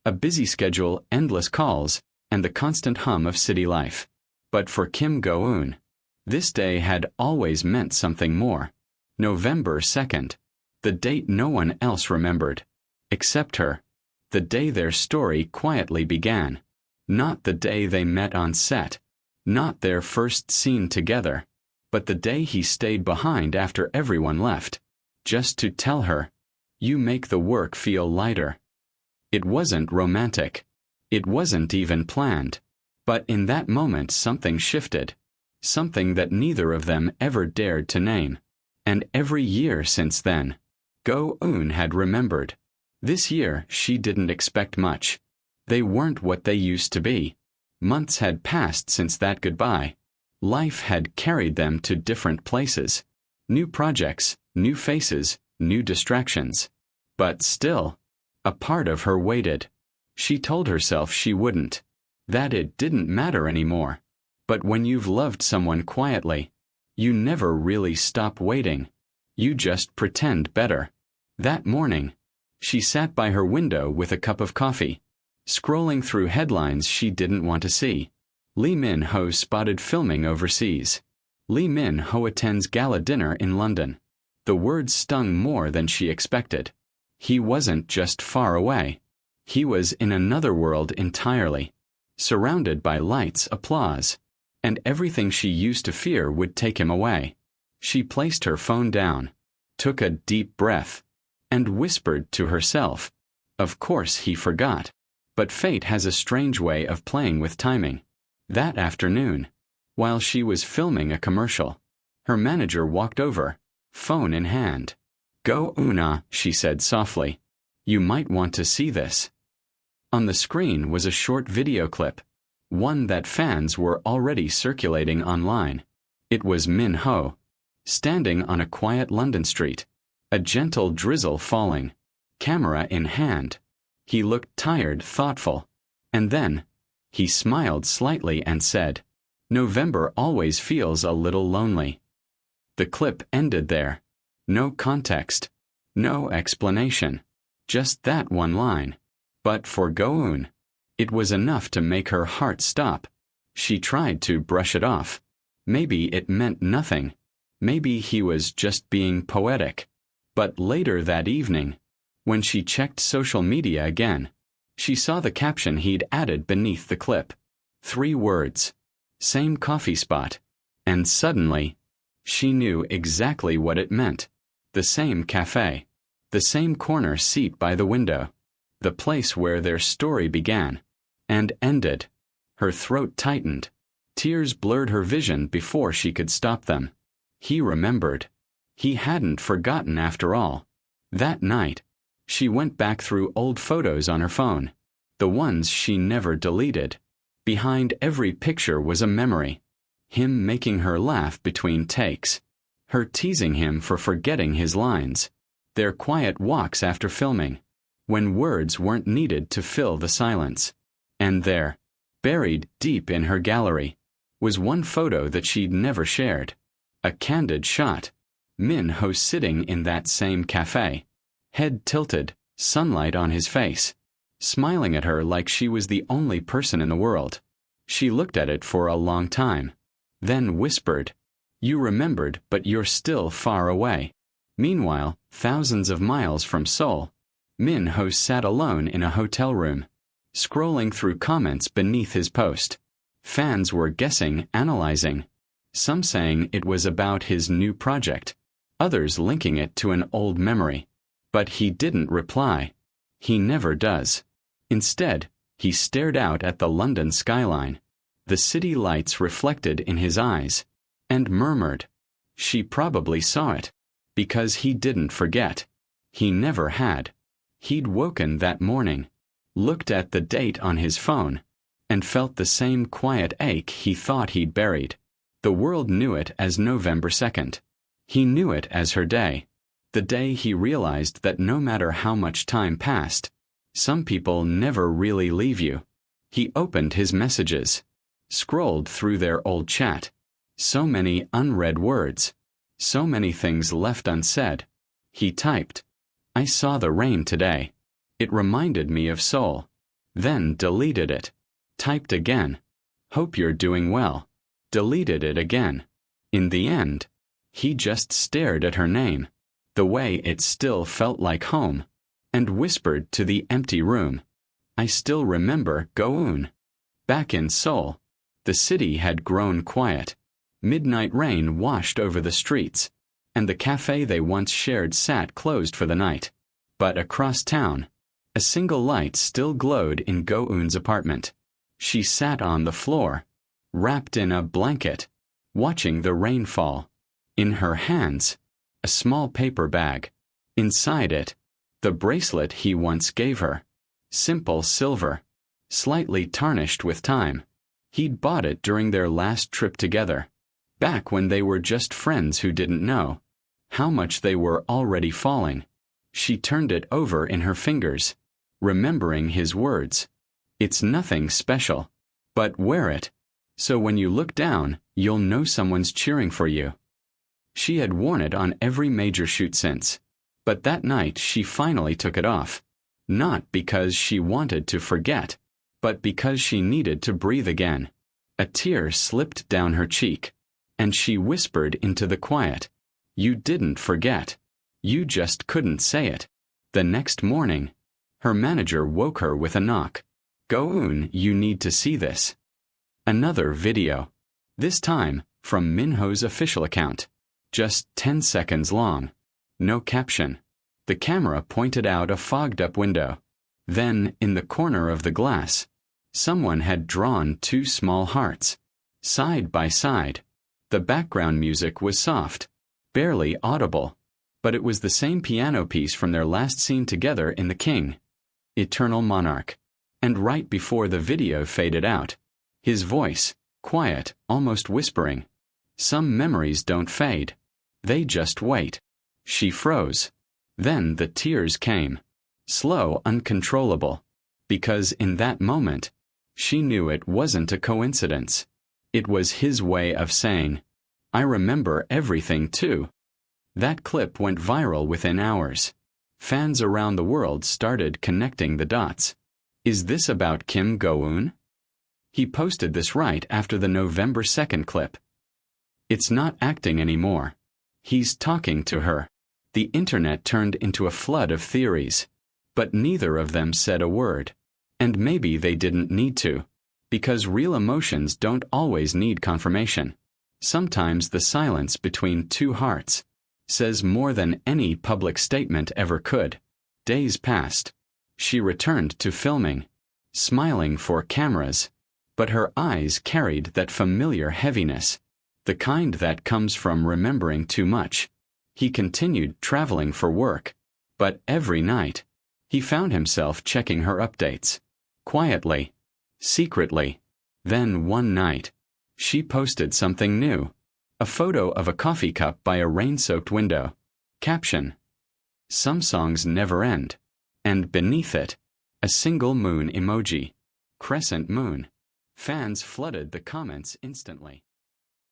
A busy schedule, endless calls, and the constant hum of city life. But for Kim Go-eun, this day had always meant something more. November 2nd. The date no one else remembered. Except her. The day their story quietly began. Not the day they met on set. Not their first scene together. But the day he stayed behind after everyone left. Just to tell her, "You make the work feel lighter." It wasn't romantic. It wasn't even planned. But in that moment something shifted. Something that neither of them ever dared to name. And every year since then, Go-eun had remembered. This year she didn't expect much. They weren't what they used to be. Months had passed since that goodbye. Life had carried them to different places. New projects, new faces, new distractions. But still, a part of her waited. She told herself she wouldn't. That it didn't matter anymore. But when you've loved someone quietly, you never really stop waiting. You just pretend better. That morning, she sat by her window with a cup of coffee, scrolling through headlines she didn't want to see. Lee Min-ho spotted filming overseas. Lee Min-ho attends gala dinner in London. The words stung more than she expected. He wasn't just far away. He was in another world entirely, surrounded by lights, applause, and everything she used to fear would take him away. She placed her phone down, took a deep breath, and whispered to herself, "Of course he forgot." But fate has a strange way of playing with timing. That afternoon, while she was filming a commercial, her manager walked over, phone in hand. "Go-eun," she said softly. "You might want to see this." On the screen was a short video clip, one that fans were already circulating online. It was Min-ho, standing on a quiet London street, a gentle drizzle falling, camera in hand. He looked tired, thoughtful. And then, he smiled slightly and said, "November always feels a little lonely." The clip ended there. No context. No explanation. Just that one line. But for Go-eun, it was enough to make her heart stop. She tried to brush it off. Maybe it meant nothing. Maybe he was just being poetic. But later that evening, when she checked social media again, she saw the caption he'd added beneath the clip. 3 words. Same coffee spot. And suddenly, she knew exactly what it meant. The same cafe. The same corner seat by the window. The place where their story began. And ended. Her throat tightened. Tears blurred her vision before she could stop them. He remembered. He hadn't forgotten after all. That night, she went back through old photos on her phone. The ones she never deleted. Behind every picture was a memory. Him making her laugh between takes. Her teasing him for forgetting his lines. Their quiet walks after filming, when words weren't needed to fill the silence. And there, buried deep in her gallery, was one photo that she'd never shared. A candid shot. Min-ho sitting in that same cafe. Head tilted, sunlight on his face. Smiling at her like she was the only person in the world. She looked at it for a long time. Then whispered, "You remembered, but you're still far away." Meanwhile, thousands of miles from Seoul, Min-ho sat alone in a hotel room, scrolling through comments beneath his post. Fans were guessing, analyzing. Some saying it was about his new project, others linking it to an old memory. But he didn't reply. He never does. Instead, he stared out at the London skyline, the city lights reflected in his eyes, and murmured. She probably saw it, because he didn't forget. He never had. He'd woken that morning, looked at the date on his phone, and felt the same quiet ache he thought he'd buried. The world knew it as November 2nd. He knew it as her day. The day he realized that no matter how much time passed, some people never really leave you. He opened his messages, scrolled through their old chat. So many unread words. So many things left unsaid. He typed, "I saw the rain today. It reminded me of Seoul." Then deleted it. Typed again. Hope you're doing well. Deleted it again. In the end, he just stared at her name, the way it still felt like home, and whispered to the empty room, I still remember Go-eun. Back in Seoul, the city had grown quiet. Midnight rain washed over the streets, and the cafe they once shared sat closed for the night. But across town, a single light still glowed in Go-eun's apartment. She sat on the floor, wrapped in a blanket, watching the rain fall. In her hands, a small paper bag. Inside it, the bracelet he once gave her. Simple silver, slightly tarnished with time. He'd bought it during their last trip together, back when they were just friends who didn't know how much they were already falling. She turned it over in her fingers, remembering his words. It's nothing special, but wear it, so when you look down, you'll know someone's cheering for you. She had worn it on every major shoot since, but that night she finally took it off, not because she wanted to forget, but because she needed to breathe again. A tear slipped down her cheek, and she whispered into the quiet, You didn't forget. You just couldn't say it. The next morning, her manager woke her with a knock. Go-eun, you need to see this. Another video. This time, from Minho's official account. Just 10 seconds long. No caption. The camera pointed out a fogged-up window. Then, in the corner of the glass, someone had drawn two small hearts, side by side. The background music was soft, barely audible, but it was the same piano piece from their last scene together in The King, Eternal Monarch. And right before the video faded out, his voice, quiet, almost whispering, Some memories don't fade. They just wait. She froze. Then the tears came. Slow, uncontrollable. Because in that moment, she knew it wasn't a coincidence. It was his way of saying, I remember everything too. That clip went viral within hours. Fans around the world started connecting the dots. Is this about Kim Go-eun? He posted this right after the November 2nd clip. It's not acting anymore. He's talking to her. The internet turned into a flood of theories, but neither of them said a word. And maybe they didn't need to, because real emotions don't always need confirmation. Sometimes the silence between two hearts says more than any public statement ever could. Days passed. She returned to filming, smiling for cameras, but her eyes carried that familiar heaviness, the kind that comes from remembering too much. He continued traveling for work, but every night, he found himself checking her updates. Quietly, secretly. Then one night, she posted something new. A photo of a coffee cup by a rain-soaked window. Caption: Some songs never end. And beneath it, a single moon emoji. Crescent moon. Fans flooded the comments instantly.